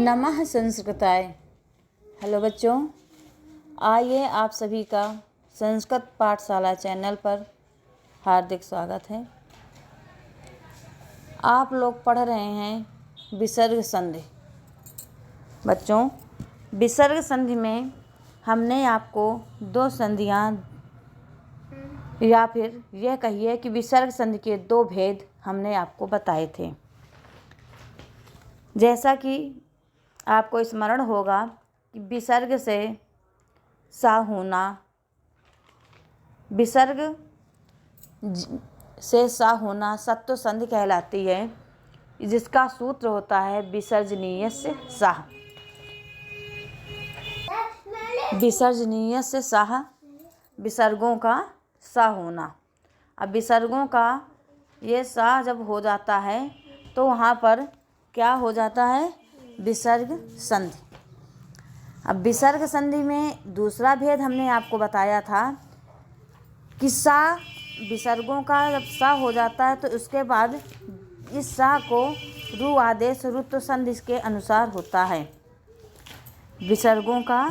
नमः संस्कृताय। हेलो बच्चों, आइए आप सभी का संस्कृत पाठशाला चैनल पर हार्दिक स्वागत है। आप लोग पढ़ रहे हैं विसर्ग संधि। बच्चों, विसर्ग संधि में हमने आपको दो संधियाँ या फिर यह कहिए कि विसर्ग संधि के दो भेद हमने आपको बताए थे। जैसा कि आपको स्मरण होगा कि विसर्ग से सा होना, विसर्ग से सा होना सत्व संधि कहलाती है, जिसका सूत्र होता है विसर्जनीयस्य साः। विसर्जनीयस्य साः, विसर्गों का सा होना। अब विसर्गों का ये सा जब हो जाता है तो वहाँ पर क्या हो जाता है? विसर्ग संधि। अब विसर्ग संधि में दूसरा भेद हमने आपको बताया था कि सा, विसर्गों का जब सा हो जाता है तो उसके बाद इस सा को रु आदेश रुत्व संधि के अनुसार होता है। विसर्गों का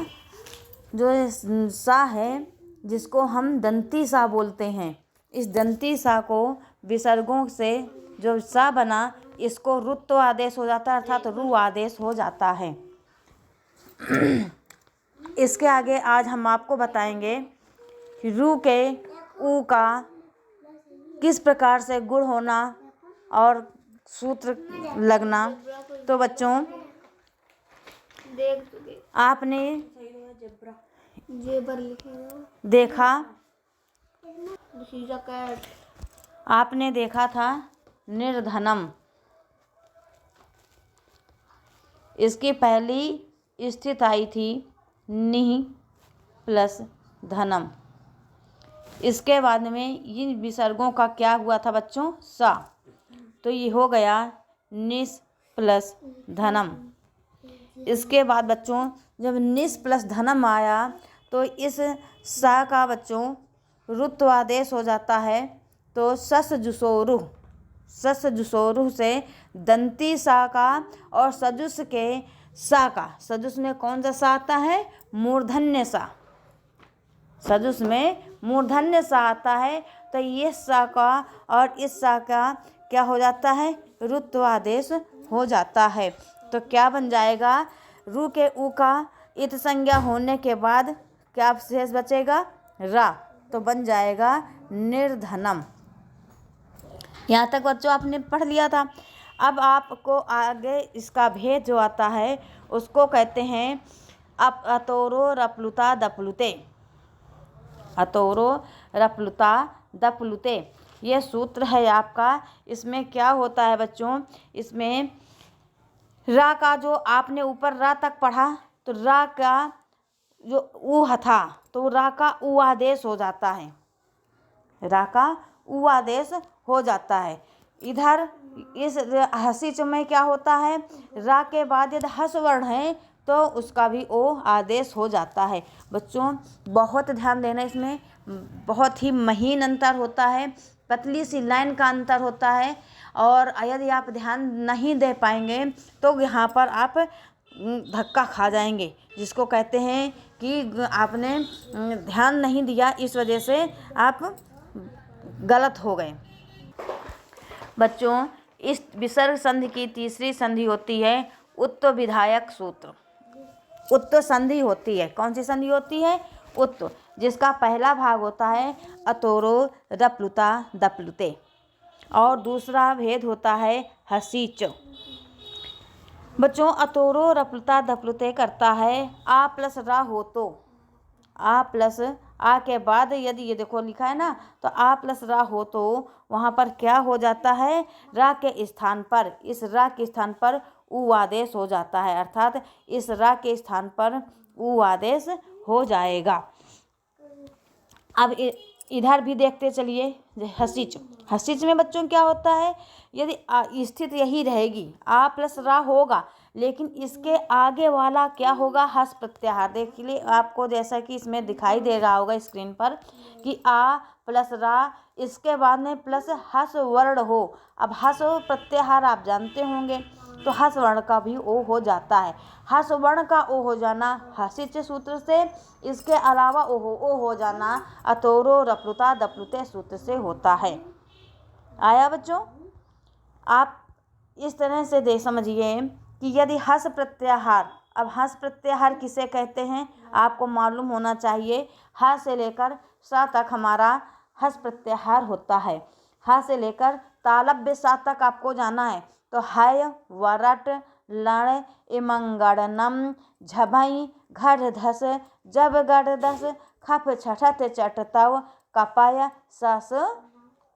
जो सा है, जिसको हम दंती सा बोलते हैं, इस दंती सा को विसर्गों से जो सा बना, इसको रुत्व आदेश हो जाता है, अर्थात रु आदेश हो जाता है। इसके आगे आज हम आपको बताएंगे कि रु के उ का किस प्रकार से गुण होना और सूत्र लगना। तो बच्चों, आपने देखा, आपने देखा था निर्धनम। इसकी पहली स्थिति आई थी निः प्लस धनम। इसके बाद में इन विसर्गों का क्या हुआ था बच्चों? सा। तो ये हो गया निस प्लस धनम। इसके बाद बच्चों जब निस प्लस धनम आया तो इस सा का बच्चों रुत्व आदेश हो जाता है। तो सस जुसोरुह, सस जुसोरुह से दंती सा का और सजुस के सा का, सजुस में कौन सा सा आता है? मूर्धन्य सा। सजुस में मूर्धन्य सा आता है। तो ये सा का और इस सा का क्या हो जाता है? रुत्व आदेश हो जाता है। तो क्या बन जाएगा? रु के उ का इत संज्ञा होने के बाद क्या शेष बचेगा? रा। तो बन जाएगा निर्धनम। यहाँ तक बच्चों आपने पढ़ लिया था। अब आपको आगे इसका भेद जो आता है उसको कहते हैं अतोरो रप्लुता दप्लुते। अतोरो रप्लुता दप्लुते, ये सूत्र है आपका। इसमें क्या होता है बच्चों? इसमें रा का जो आपने ऊपर रा तक पढ़ा, तो रा का जो ऊ था तो रा का ऊ आदेश हो जाता है। रा का ऊ आदेश हो जाता है। इधर इस हसीच में क्या होता है? रा के बाद यदि हस वर्ण है तो उसका भी ओ आदेश हो जाता है। बच्चों बहुत ध्यान देना, इसमें बहुत ही महीन अंतर होता है, पतली सी लाइन का अंतर होता है। और यदि आप ध्यान नहीं दे पाएंगे तो यहाँ पर आप धक्का खा जाएंगे, जिसको कहते हैं कि आपने ध्यान नहीं दिया, इस वजह से आप गलत हो गए। बच्चों इस विसर्ग संधि की तीसरी संधि होती है उत्व विधायक सूत्र। उत्व संधि होती है, कौन सी संधि होती है? उत्व, जिसका पहला भाग होता है अतोरो रप्लुता दप्लुते और दूसरा भेद होता है हसीच। बच्चों अतोरो रप्लुता दप्लुते करता है आ प्लस रा हो तो, आ प्लस आ के बाद यदि ये देखो लिखा है ना, तो आ प्लस रा हो तो वहाँ पर क्या हो जाता है? रा के स्थान पर, इस रा के स्थान पर ऊ आदेश हो जाता है, अर्थात इस रा के स्थान पर ऊ आदेश हो जाएगा। अब इधर भी देखते चलिए हसीच। हसीच में बच्चों क्या होता है? यदि स्थिति यही रहेगी, आ प्लस रा होगा, लेकिन इसके आगे वाला क्या होगा? हस प्रत्याहार। देख लिए आपको, जैसा कि इसमें दिखाई दे रहा होगा स्क्रीन पर कि आ प्लस रा, इसके बाद में प्लस हस वर्ण हो। अब हस प्रत्याहार आप जानते होंगे तो हस वर्ण का भी ओ हो जाता है। हस वर्ण का ओ हो जाना हसिच सूत्र से, इसके अलावा ओ हो जाना अतोरो रप्लुता दप्लुते सूत्र से होता है। आया बच्चों? आप इस तरह से दे समझिए कि यदि हस प्रत्याहार, अब हस प्रत्याहार किसे कहते हैं आपको मालूम होना चाहिए। ह से लेकर स तक हमारा हस प्रत्याहार होता है। ह से लेकर तालव्य सा तक आपको जाना है। तो हय, वरट, लण, इमंगड़नम, झभई, घड़ धस, जब गढ़ दस, खप छठत चटतव, कपय सस,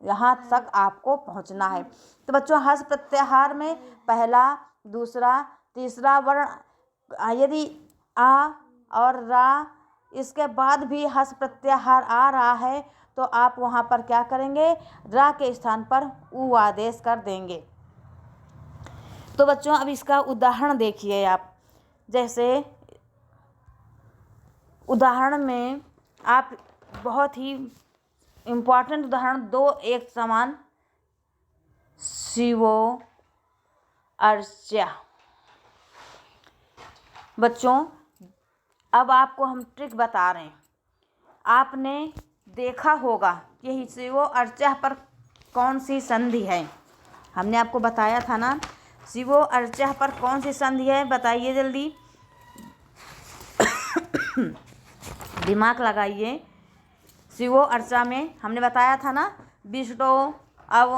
यहाँ तक आपको पहुँचना है। तो बच्चों हस प्रत्याहार में पहला, दूसरा, तीसरा वर्ण यदि आ और रा, इसके बाद भी हस प्रत्याहार आ रहा है तो आप वहाँ पर क्या करेंगे, रा के स्थान पर उ आदेश कर देंगे। तो बच्चों अब इसका उदाहरण देखिए आप। जैसे उदाहरण में आप बहुत ही इम्पॉर्टेंट उदाहरण दो एक समान, शिवो अर्चा। बच्चों अब आपको हम ट्रिक बता रहे हैं। आपने देखा होगा कि शिवो अर्चा पर कौन सी संधि है। हमने आपको बताया था ना, शिवो अर्चा पर कौन सी संधि है, बताइए जल्दी। दिमाग लगाइए। शिवो अर्चा में हमने बताया था ना, विष्णु अव,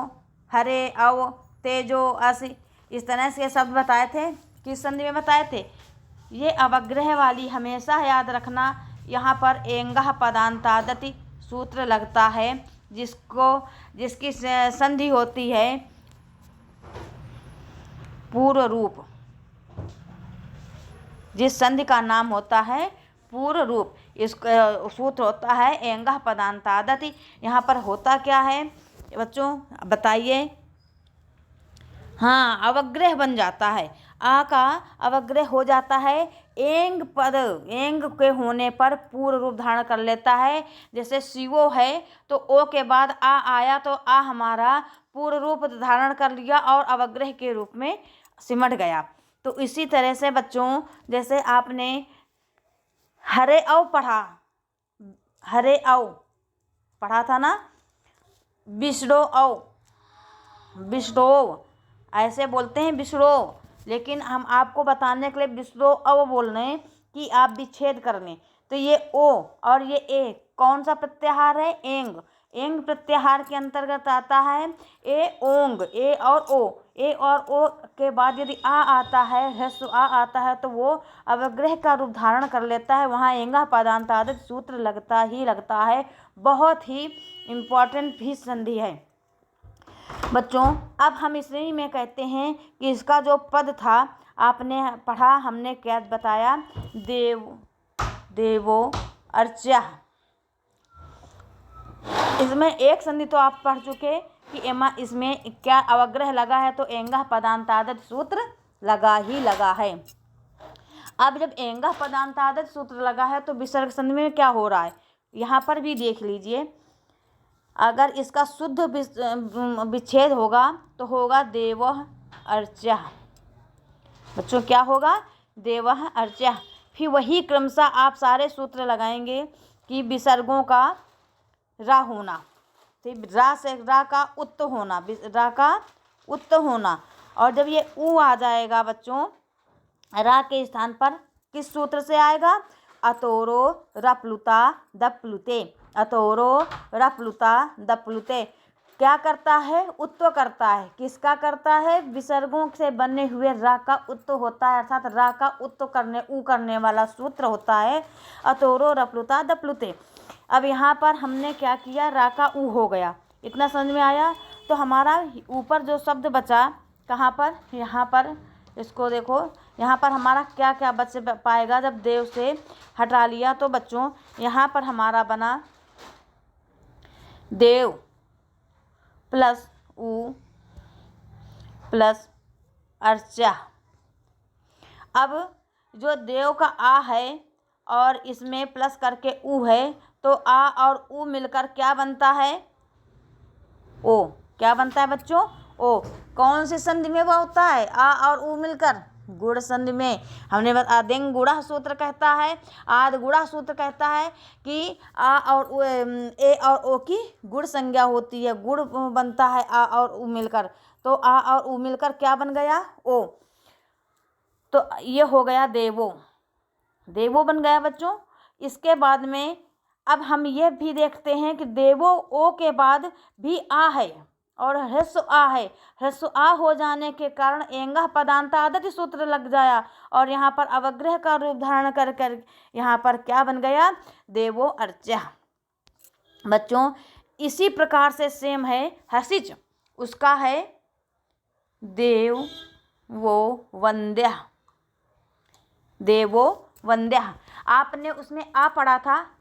हरे अव, तेजो अस, इस तरह से शब्द बताए थे। किस संधि में बताए थे? ये अवग्रह वाली हमेशा याद रखना। यहाँ पर एंगह पदांतादति सूत्र लगता है, जिसकी संधि होती है पूर्व रूप। जिस संधि का नाम होता है पूर्व रूप, इसका सूत्र होता है एंगह पदांतादति। यहाँ पर होता क्या है बच्चों बताइए? हाँ, अवग्रह बन जाता है। आ का अवग्रह हो जाता है। एंग पद, एंग के होने पर पूर्व रूप धारण कर लेता है। जैसे शिवो है तो ओ के बाद आ आया तो आ हमारा पूर्व रूप धारण कर लिया और अवग्रह के रूप में सिमट गया। तो इसी तरह से बच्चों जैसे आपने हरे औ पढ़ा, हरे औ पढ़ा था ना, विष्णु औ, विष्णु ऐसे बोलते हैं विष्णु, लेकिन हम आपको बताने के लिए विष्णु अव बोल रहे हैं कि आप विच्छेद कर लें। तो ये ओ और ये ए कौन सा प्रत्याहार है? एंग। एंग प्रत्याहार के अंतर्गत आता है ए ओंग, ए और ओ। ए और ओ के बाद यदि आ आता है, ह्रस्व आ आता है तो वो अवग्रह का रूप धारण कर लेता है। वहाँ एंगा पदांतादित सूत्र लगता ही लगता है। बहुत ही इम्पॉर्टेंट भी संधि है बच्चों। अब हम इसी में कहते हैं कि इसका जो पद था आपने पढ़ा, हमने क्या बताया? देवो अर्चा। इसमें एक संधि तो आप पढ़ चुके कि इसमें क्या अवग्रह लगा है, तो एंगा पदांतादित सूत्र लगा ही लगा है। अब जब एंगा पदांतादित सूत्र लगा है तो विसर्ग संधि में क्या हो रहा है यहाँ पर भी देख लीजिए। अगर इसका शुद्ध विच्छेद होगा तो होगा देवः अर्चा। बच्चों क्या होगा? देवः अर्चा। फिर वही क्रमशः आप सारे सूत्र लगाएंगे कि विसर्गों का रा होना, फिर रा से रा का उत्त होना, रा का उत्त होना। और जब ये ऊ आ जाएगा बच्चों, रा के स्थान पर किस सूत्र से आएगा? अतोरो रप्लुता दप्लुते। अतोरो रप्लुता दप्लुते क्या करता है? उत्व करता है। किसका करता है? विसर्गों से बने हुए रा का उत्व होता है, अर्थात रा का उत्व करने वाला सूत्र होता है अतोरो रप्लुता दप्लुते। अब यहाँ पर हमने क्या किया? रा का ऊ हो गया। इतना समझ में आया? तो हमारा ऊपर जो शब्द बचा कहाँ पर? यहाँ पर इसको देखो, यहाँ पर हमारा क्या क्या बच पाएगा जब देव से हटा लिया? तो बच्चों यहाँ पर हमारा बना देव प्लस ऊ प्लस अर्चा। अब जो देव का आ है और इसमें प्लस करके ऊ है, तो आ और ऊ मिलकर क्या बनता है? ओ। क्या बनता है बच्चों? ओ। कौन सी संधि में वह होता है? आ और ऊ मिलकर गुण संधि में। हमने आदेंग गुणा सूत्र कहता है, आद गुणा सूत्र कहता है कि आ और ए और ओ की गुण संज्ञा होती है, गुण बनता है आ और ऊ मिलकर। तो आ और ऊ मिलकर क्या बन गया? ओ। तो ये हो गया देवो, देवो बन गया बच्चों। इसके बाद में अब हम ये भी देखते हैं कि देवो ओ के बाद भी आ है और ह्रस्व आ है। ह्रस्व आ हो जाने के कारण एंगा पदांता आदति सूत्र लग जाया और यहाँ पर अवग्रह का रूप धारण कर कर यहाँ पर क्या बन गया? देवो अर्चा। बच्चों इसी प्रकार से सेम है हसिच, उसका है देव वो वंद्या, देवो वंद्या। आपने उसमें आ पढ़ा था,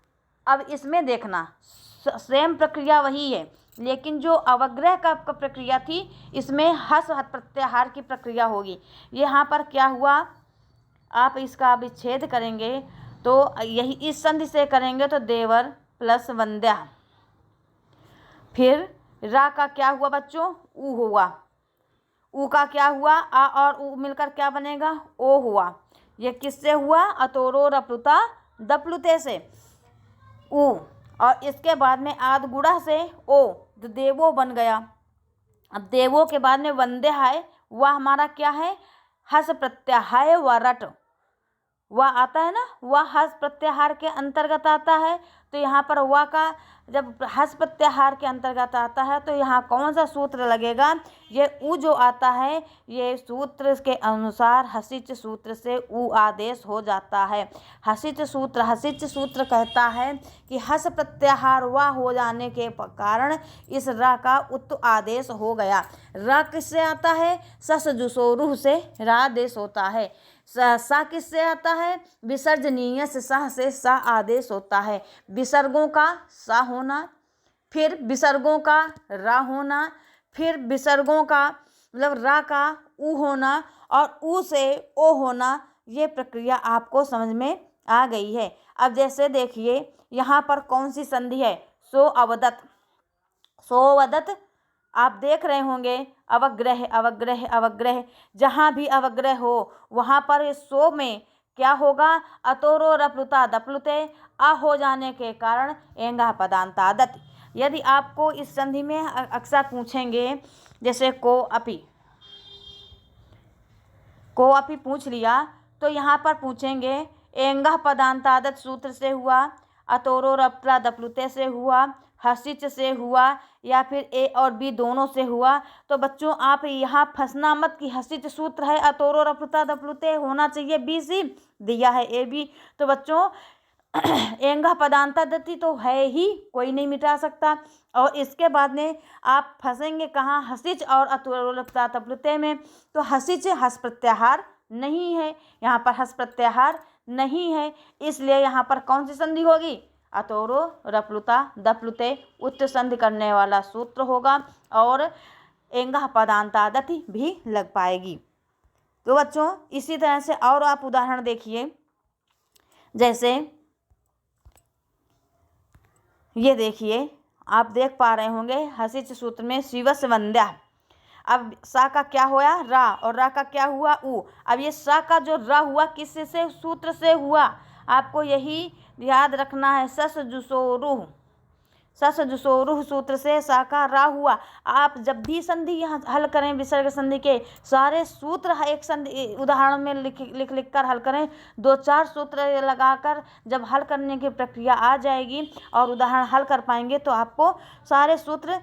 अब इसमें देखना सेम प्रक्रिया वही है, लेकिन जो अवग्रह का प्रक्रिया थी इसमें हस प्रत्याहार की प्रक्रिया होगी। यहाँ पर क्या हुआ? आप इसका विच्छेद करेंगे तो यही इस संधि से करेंगे तो देवर प्लस वंद्या। फिर रा का क्या हुआ बच्चों? ऊ हुआ। ऊ का क्या हुआ? आ और ऊ मिलकर क्या बनेगा? ओ हुआ। ये किससे हुआ? अतोरो रप्लुता दप्लुते से ऊ। और इसके बाद में आद गुड़ा से ओ, तो देवो बन गया। अब देवो के बाद में वंदे है, वह हमारा क्या है? हस प्रत्याहार व रट, वह आता है ना, वह हस प्रत्याहार के अंतर्गत आता है। तो यहाँ पर वह का जब हस प्रत्याहार के अंतर्गत आता है तो यहाँ कौन सा सूत्र लगेगा? ये ऊ जो आता है, ये सूत्र के अनुसार हसिच सूत्र से ऊ आदेश हो जाता है। हसिच सूत्र कहता है कि हस प्रत्याहार व हो जाने के कारण इस रा का उत आदेश हो गया। रा किससे आता है? सस जुसोरूह से रा आदेश होता है। सा किससे आता है? विसर्जनीय से सा से सा आदेश होता है। विसर्गों का सा होना, फिर विसर्गों का रा होना, फिर विसर्गों का मतलब रा का ऊ होना और ऊ से ओ होना। ये प्रक्रिया आपको समझ में आ गई है। अब जैसे देखिए यहाँ पर कौन सी संधि है? सो अवदत, सोवदत आप देख रहे होंगे। अवग्रह अवग्रह अवग्रह, जहाँ भी अवग्रह हो वहाँ पर सो में क्या होगा? अतोरो रप्लुता दप्लुते, आ हो जाने के कारण एंगा पदांतादत। यदि आपको इस संधि में अक्सर पूछेंगे, जैसे को अपि पूछ लिया तो यहाँ पर पूछेंगे एंगा पदांतादत सूत्र से हुआ, अतोरो रप्ला दप्लुते से हुआ, हसिच से हुआ या फिर ए और बी दोनों से हुआ। तो बच्चों आप यहाँ फंसना मत कि हसिच सूत्र है, अतोरो रप्लुता दप्लुते होना चाहिए बी सी, दिया है ए बी। तो बच्चों एंगा पदांतादति तो है ही, कोई नहीं मिटा सकता। और इसके बाद में आप फंसेंगे कहाँ? हसिच और अतोरो रप्लुता दप्लुते में। तो हसिच हस प्रत्याहार नहीं है, यहाँ पर हस प्रत्याहार नहीं है, इसलिए यहाँ पर कौन सी संधि होगी? अतोरो रप्लुता दप्लुते उच्च संधि करने वाला सूत्र होगा और एंगा पदांतादति भी लग पाएगी। तो बच्चों इसी तरह से और आप उदाहरण देखिए, जैसे ये देखिए आप देख पा रहे होंगे हसिच सूत्र में शिवस वंद्या। अब सा का क्या हुआ? रा, और रा का क्या हुआ? ऊ। अब ये सा का जो रा हुआ किससे से? सूत्र से हुआ। आपको यही याद रखना है। सस जुसोरूह सूत्र से सा का रा हुआ। आप जब भी संधि यहाँ हल करें, विसर्ग संधि के सारे सूत्र एक संधि उदाहरण में लिख कर हल करें। 2-4 सूत्र लगाकर जब हल करने की प्रक्रिया आ जाएगी और उदाहरण हल कर पाएंगे तो आपको सारे सूत्र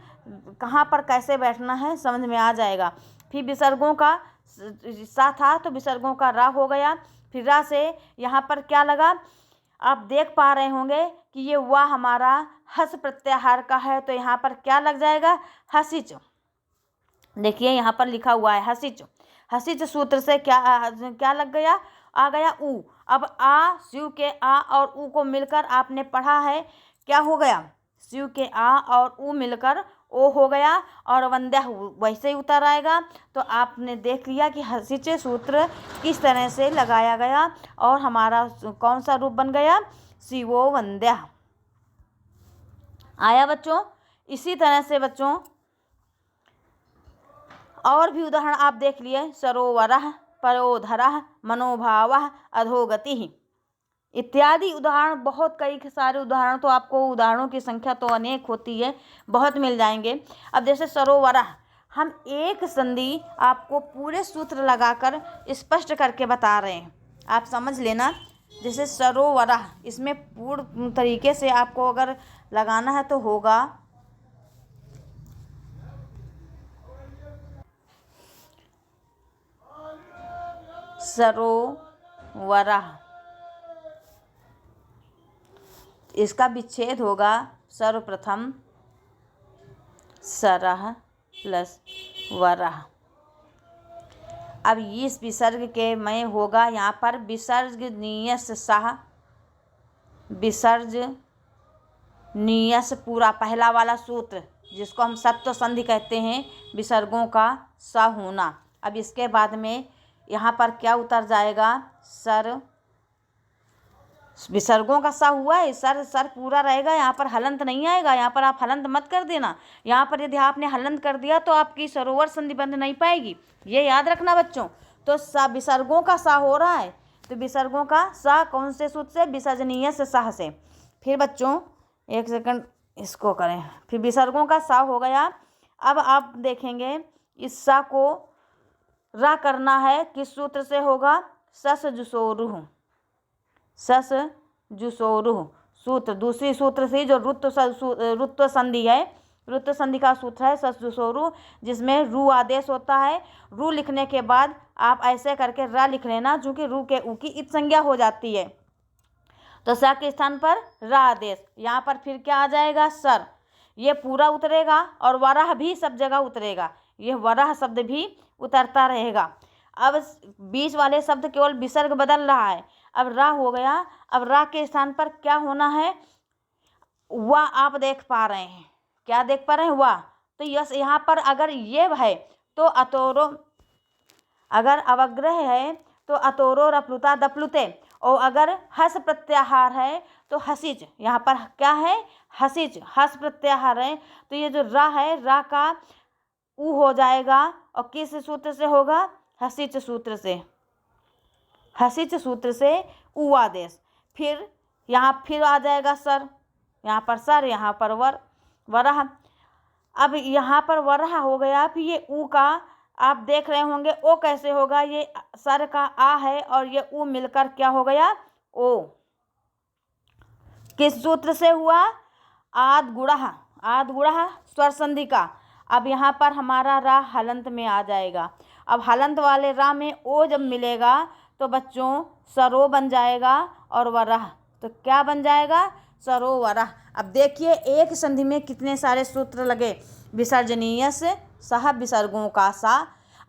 कहाँ पर कैसे बैठना है समझ में आ जाएगा। फिर विसर्गों का सा था तो विसर्गों का रा हो गया। फिर रा से यहाँ पर क्या लगा? आप देख पा रहे होंगे कि ये वह हमारा हस प्रत्याहार का है, तो यहाँ पर क्या लग जाएगा? हसिच। देखिए यहाँ पर लिखा हुआ है हसिच। हसिच सूत्र से क्या लग गया? आ गया ऊ। अब आ शिव के आ और ऊ को मिलकर आपने पढ़ा है, क्या हो गया? शिव के आ और ऊ मिलकर ओ हो गया और वंद्या वैसे ही उतर आएगा। तो आपने देख लिया कि हसिच सूत्र किस तरह से लगाया गया और हमारा कौन सा रूप बन गया? शिवो वंद्या। आया बच्चों? इसी तरह से बच्चों और भी उदाहरण आप देख लिए, सरोवरः, पयोधरः, मनोभावः, अधोगतिः इत्यादि उदाहरण, बहुत कई सारे उदाहरण, तो आपको उदाहरणों की संख्या तो अनेक होती है, बहुत मिल जाएंगे। अब जैसे सरोवरः, हम एक संधि आपको पूरे सूत्र लगाकर स्पष्ट करके बता रहे हैं, आप समझ लेना। जैसे सरोवरः, इसमें पूर्ण तरीके से आपको अगर लगाना है तो होगा सरोवरः, इसका विच्छेद होगा सर्वप्रथम सरः प्लस वरः। अब इस विसर्ग के में होगा यहाँ पर विसर्ग नियस सह, विसर्ज नियस पूरा पहला वाला सूत्र, जिसको हम सत्व संधि कहते हैं, विसर्गों का स होना। अब इसके बाद में यहाँ पर क्या उतर जाएगा, सर, विसर्गों का सा हुआ है, सर पूरा रहेगा, यहाँ पर हलंत नहीं आएगा, यहाँ पर आप हलंत मत कर देना। यहाँ पर यदि आपने हलंत कर दिया तो आपकी सरोवर संधि बंध नहीं पाएगी, ये याद रखना बच्चों। तो सा विसर्गों का सा हो रहा है, तो विसर्गों का सा कौन से सूत्र से, विसर्जनीय से साह से। फिर बच्चों एक सेकंड इसको करें, फिर विसर्गों का सा हो गया। अब आप देखेंगे इस सा को रा करना है, किस सूत्र से होगा, सस जुसोरुह, सस जुसोरुह सूत्र, दूसरी सूत्र से जो रुत्व संधि है, रुत्व संधि का सूत्र है सस जुसोरुह, जिसमें रू आदेश होता है। रू लिखने के बाद आप ऐसे करके रा लिख लेना, चूँकि रू के ऊ की इत संज्ञा हो जाती है, तो स के स्थान पर रा आदेश। यहाँ पर फिर क्या आ जाएगा, सर, ये पूरा उतरेगा और वराह भी सब जगह उतरेगा, यह वराह शब्द भी उतरता रहेगा। अब बीच वाले शब्द केवल विसर्ग बदल रहा है, अब रा हो गया। अब रा के स्थान पर क्या होना है, वा आप देख पा रहे हैं, क्या देख पा रहे हैं, वा। तो यस यहाँ पर अगर ये है तो अतोरो, अगर अवग्रह है तो अतोरो रप्लुता दप्लुते, और अगर हस प्रत्याहार है तो हसिच, यहाँ पर क्या है, हसिच, हस प्रत्याहार है, तो ये जो रा है, रा का ऊ हो जाएगा, और किस सूत्र से होगा, हसिच सूत्र से, हसिच सूत्र से ऊ आदेश। फिर यहाँ फिर आ जाएगा सर, यहाँ पर सर, यहाँ पर वरह। अब यहाँ पर वरह हो गया, फिर ये ऊ का आप देख रहे होंगे ओ कैसे होगा, ये सर का आ है और ये ऊ मिलकर क्या हो गया, ओ। किस सूत्र से हुआ, आद गुणः स्वर संधि का। अब यहाँ पर हमारा रा हलंत में आ जाएगा। अब हलंत वाले रा में ओ जब मिलेगा तो बच्चों सरो बन जाएगा और वरह, तो क्या बन जाएगा, सरोवरः। अब देखिए एक संधि में कितने सारे सूत्र लगे, विसर्जनीय से सह, विसर्गों का सा।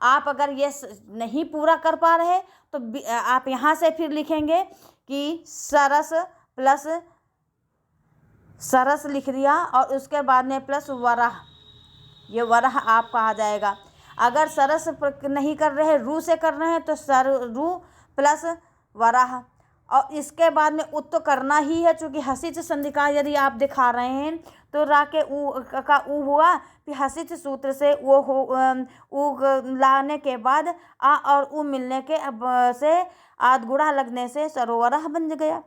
आप अगर ये नहीं पूरा कर पा रहे तो आप यहाँ से फिर लिखेंगे कि सरस प्लस सरस लिख दिया और उसके बाद में प्लस वरह, ये वरह आपका आ जाएगा। अगर सरस नहीं कर रहे, रू से कर रहे हैं, तो सर रू प्लस वरह, और इसके बाद में उत तो करना ही है, चूँकि हसिच संधि का यदि आप दिखा रहे हैं तो रा के ऊ का ऊ हुआ, फिर हसिच सूत्र से वो हो ऊ लाने के बाद आ और ऊ मिलने के से आद गुणा लगने से सरोवरः बन गया।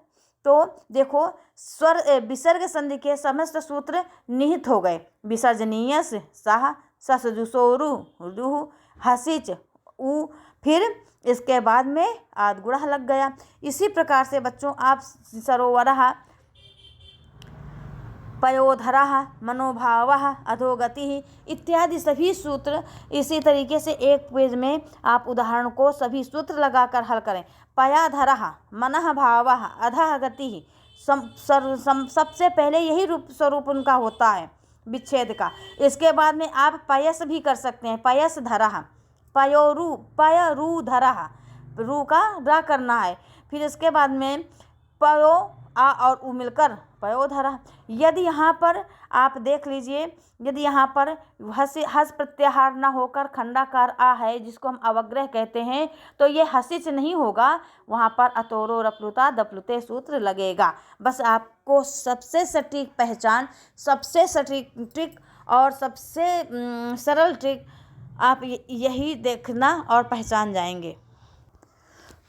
तो देखो स्वर विसर्ग संधि के समस्त सूत्र निहित हो गए, विसर्जनीय से साह, सस जुसोरु रूह, हसिच ऊ, फिर इसके बाद में आद गुणा लग गया। इसी प्रकार से बच्चों आप सरोवरः, पयोधरः, मनोभावः, अधोगतिः इत्यादि सभी सूत्र इसी तरीके से एक पेज में आप उदाहरण को सभी सूत्र लगाकर हल करें। पयाधरः, मनः भावः, अधः गतिः, सबसे पहले यही रूप स्वरूप उनका होता है विच्छेद का। इसके बाद में आप पयस भी कर सकते हैं, पयस धरः, पयरू धरः, रू का रा करना है। फिर इसके बाद में पयो आ और ऊ मिलकर पयोधरः। यदि यहाँ पर आप देख लीजिए, यदि यहाँ पर हस प्रत्याहार ना होकर खंडाकार आ है, जिसको हम अवग्रह कहते हैं, तो ये हसिच नहीं होगा, वहाँ पर अतोरो रप्लुता दप्लुते सूत्र लगेगा। बस आपको सबसे सटीक पहचान, सबसे सटीक ट्रिक और सबसे सरल ट्रिक आप यही देखना और पहचान जाएंगे।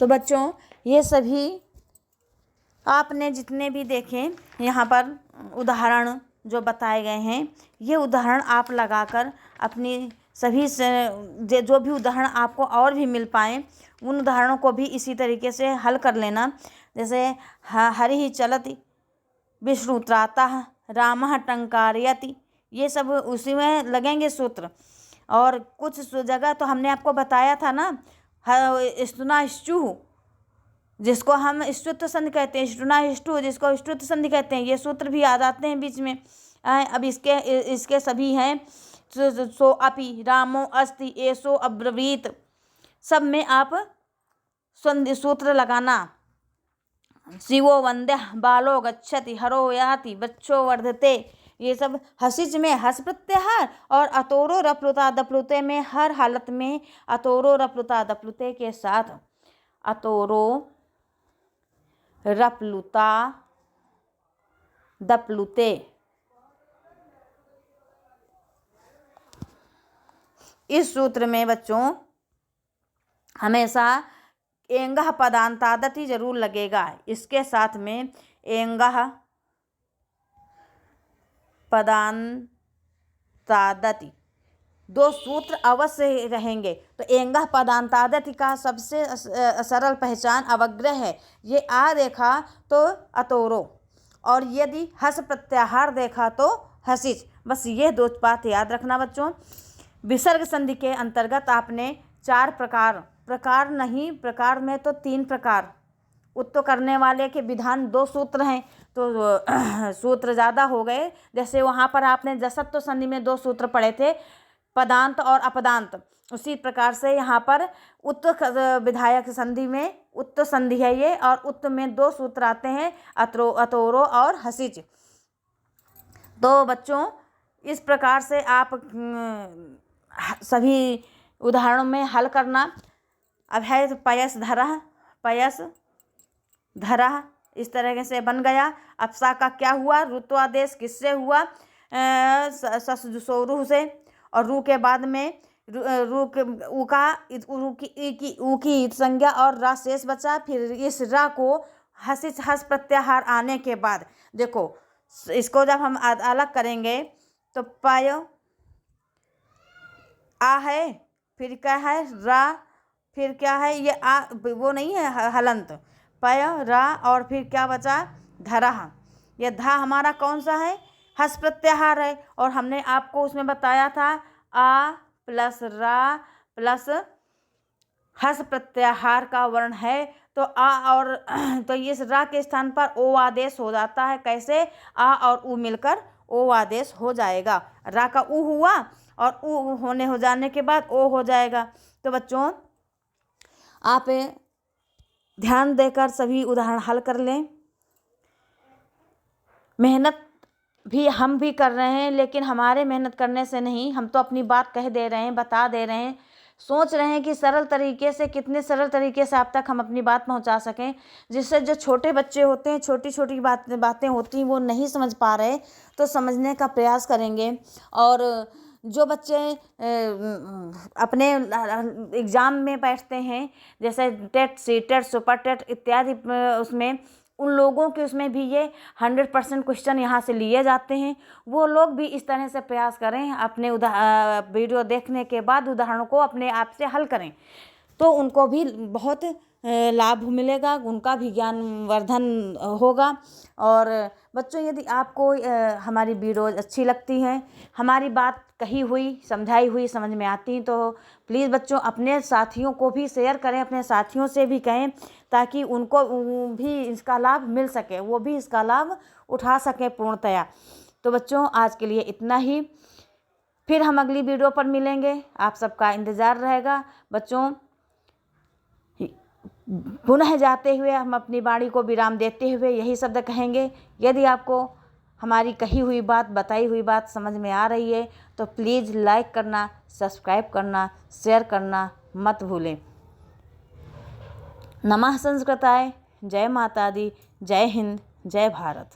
तो बच्चों, ये सभी आपने जितने भी देखे यहाँ पर उदाहरण जो बताए गए हैं, ये उदाहरण आप लगाकर अपनी सभी से जो भी उदाहरण आपको और भी मिल पाएँ, उन उदाहरणों को भी इसी तरीके से हल कर लेना। जैसे हरिः चलति विश्रुत्रातः रामः टंकारयति, ये सब उसी में लगेंगे सूत्र। और कुछ जगह तो हमने आपको बताया था ना, स्तुनाश्चुः जिसको हम स्तुत्व संधि कहते हैं, ष्टुनाष्टु जिसको स्तुत्व संधि कहते हैं, ये सूत्र भी याद आते हैं बीच में। अब इसके सभी हैं। सो अपि रामो अस्ति एसो अब्रवीत, सब में आप संधि सूत्र लगाना। शिवो वन्द्यः बालो गच्छति हरो याति बच्चो वर्धते, ये सब हसिच में हस प्रत्याहार और अतोरो रप्लुता दप्लुते में हर हालत में अतोरो रप्लुता दप्लुते के साथ अतोरो रप्लुता दप्लुते। इस सूत्र में बच्चों हमेशा एंगः पदांतादति जरूर लगेगा। इसके साथ में एंगः पदांतादति दो सूत्र अवश्य रहेंगे। तो एंगः पदांतादति का सबसे सरल पहचान अवग्रह है। ये आ देखा तो अतोरो, और यदि हस प्रत्याहार देखा तो हसिच। बस ये दो बात याद रखना बच्चों। विसर्ग संधि के अंतर्गत आपने 4 प्रकार नहीं, प्रकार में तो 3 प्रकार। उत्तो करने वाले के विधान 2 सूत्र हैं, तो सूत्र ज़्यादा हो गए। जैसे वहाँ पर आपने जसत्व संधि में 2 सूत्र पढ़े थे, पदांत और अपदांत। उसी प्रकार से यहाँ पर उत्त विधायक संधि में उत्त संधि है ये, और उत्त में 2 सूत्र आते हैं, अतोरो और हसिच। तो बच्चों, इस प्रकार से आप सभी उदाहरणों में हल करना। अब है पयस धरः, इस तरह से बन गया। अब सा का क्या हुआ, ऋत्वादेश किससे हुआ, ससुरुह से, और रू के बाद में रू की संज्ञा और रा शेष बचा। फिर इस रा को हस प्रत्याहार आने के बाद देखो, इसको जब हम अलग करेंगे तो पय आ है, फिर क्या है रा, फिर क्या है ये आ, वो नहीं है हलंत, पय रा, और फिर क्या बचा धरा। ये धा हमारा कौन सा है, हस प्रत्याहार है। और हमने आपको उसमें बताया था आ प्लस रा प्लस हस प्रत्याहार का वर्ण है, तो आ और तो इस रा के स्थान पर ओ आदेश हो जाता है। कैसे, आ और उ मिलकर ओ आदेश हो जाएगा। रा का उ हुआ और उ होने हो जाने के बाद ओ हो जाएगा। तो बच्चों, आप ध्यान देकर सभी उदाहरण हल कर लें। मेहनत भी हम भी कर रहे हैं, लेकिन हमारे मेहनत करने से नहीं, हम तो अपनी बात कह दे रहे हैं, बता दे रहे हैं, सोच रहे हैं कि सरल तरीके से, कितने सरल तरीके से आप तक हम अपनी बात पहुंचा सकें, जिससे जो छोटे बच्चे होते हैं, छोटी छोटी बातें होती हैं, वो नहीं समझ पा रहे, तो समझने का प्रयास करेंगे। और जो बच्चे अपने एग्ज़ाम में बैठते हैं, जैसे टेट, सीटेट, सुपर टेट इत्यादि, उसमें उन लोगों के उसमें भी ये 100% क्वेश्चन यहाँ से लिए जाते हैं। वो लोग भी इस तरह से प्रयास करें, अपने वीडियो देखने के बाद उदाहरणों को अपने आप से हल करें, तो उनको भी बहुत लाभ मिलेगा, उनका भी ज्ञान वर्धन होगा। और बच्चों, यदि आपको हमारी वीडियो अच्छी लगती हैं, हमारी बात कही हुई, समझाई हुई समझ में आती, तो प्लीज़ बच्चों अपने साथियों को भी शेयर करें, अपने साथियों से भी कहें, ताकि उनको भी इसका लाभ मिल सके, वो भी इसका लाभ उठा सकें पूर्णतया। तो बच्चों, आज के लिए इतना ही, फिर हम अगली वीडियो पर मिलेंगे। आप सबका इंतज़ार रहेगा। बच्चों, पुनः जाते हुए हम अपनी वाणी को विराम देते हुए यही शब्द कहेंगे, यदि आपको हमारी कही हुई बात, बताई हुई बात समझ में आ रही है, तो प्लीज़ लाइक करना, सब्सक्राइब करना, शेयर करना मत भूलें। नमः संस्कृताय। जय माता दी। जय हिंद। जय भारत।